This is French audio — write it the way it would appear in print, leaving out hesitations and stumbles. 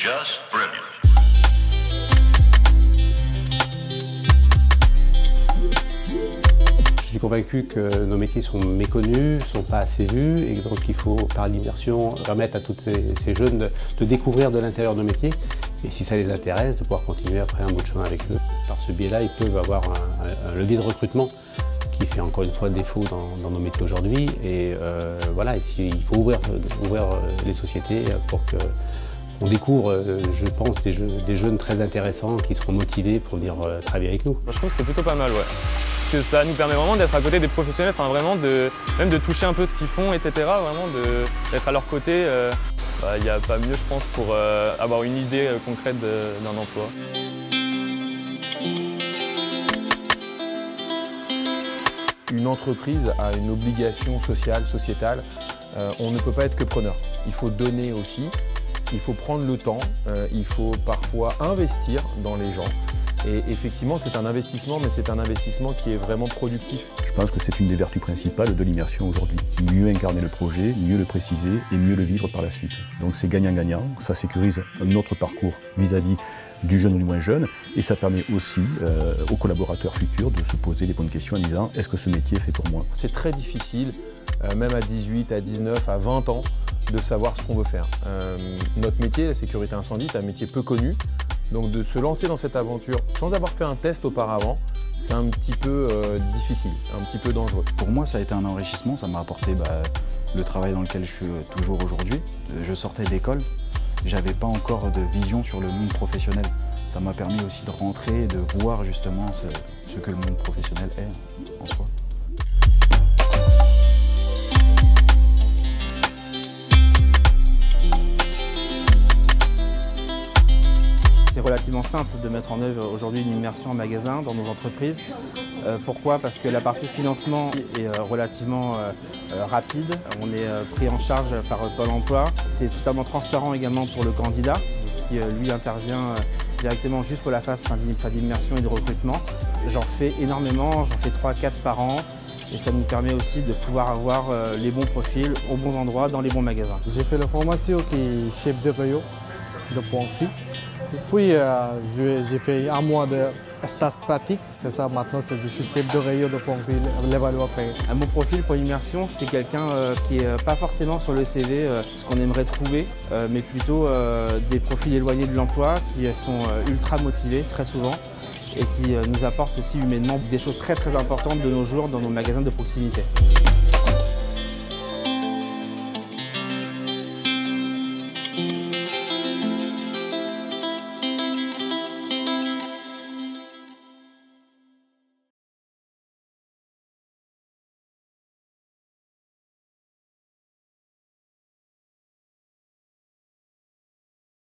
just brilliant. Je suis convaincu que nos métiers sont méconnus, ne sont pas assez vus et donc il faut, par l'immersion, permettre à tous ces jeunes de découvrir de l'intérieur nos métiers et si ça les intéresse, de pouvoir continuer après un bout de chemin avec eux. Par ce biais-là, ils peuvent avoir un levier de recrutement qui fait encore une fois défaut dans nos métiers aujourd'hui et voilà, il faut ouvrir les sociétés pour qu'on découvre, je pense, des jeunes très intéressants qui seront motivés pour venir travailler avec nous. Je trouve que c'est plutôt pas mal, ouais. Parce que ça nous permet vraiment d'être à côté des professionnels, enfin vraiment même de toucher un peu ce qu'ils font, etc. Vraiment d'être à leur côté. Il n'y a pas mieux, je pense, pour avoir une idée concrète d'un emploi. Une entreprise a une obligation sociale, sociétale. On ne peut pas être que preneur. Il faut donner aussi, il faut prendre le temps, il faut parfois investir dans les gens. Et effectivement, c'est un investissement, mais c'est un investissement qui est vraiment productif. Je pense que c'est une des vertus principales de l'immersion aujourd'hui. Mieux incarner le projet, mieux le préciser et mieux le vivre par la suite. Donc c'est gagnant-gagnant, ça sécurise notre parcours vis-à-vis du jeune ou du moins jeune et ça permet aussi aux collaborateurs futurs de se poser les bonnes questions en disant est-ce que ce métier est fait pour moi? C'est très difficile, même à 18, à 19, à 20 ans, de savoir ce qu'on veut faire. Notre métier, la sécurité incendie, est un métier peu connu. Donc de se lancer dans cette aventure sans avoir fait un test auparavant, c'est un petit peu difficile, un petit peu dangereux. Pour moi, ça a été un enrichissement, ça m'a apporté le travail dans lequel je suis toujours aujourd'hui. Je sortais d'école, j'avais pas encore de vision sur le monde professionnel. Ça m'a permis aussi de rentrer et de voir justement ce que le monde professionnel est en soi. C'est relativement simple de mettre en œuvre aujourd'hui une immersion en magasin dans nos entreprises. Pourquoi? Parce que la partie financement est relativement rapide. On est pris en charge par Pôle emploi. C'est totalement transparent également pour le candidat qui lui intervient directement juste pour la phase d'immersion et de recrutement. J'en fais énormément, j'en fais 3-4 par an. Et ça nous permet aussi de pouvoir avoir les bons profils aux bons endroits dans les bons magasins. J'ai fait la formation qui est chef de rayon de Pamphile. Puis j'ai fait un mois de stage pratique. C'est ça, maintenant je suis chef de rayon de Pamphile, Levallois-Perret. Un bon profil pour l'immersion, c'est quelqu'un qui n'est pas forcément sur le CV ce qu'on aimerait trouver, mais plutôt des profils éloignés de l'emploi qui sont ultra motivés très souvent et qui nous apportent aussi humainement des choses très importantes de nos jours dans nos magasins de proximité.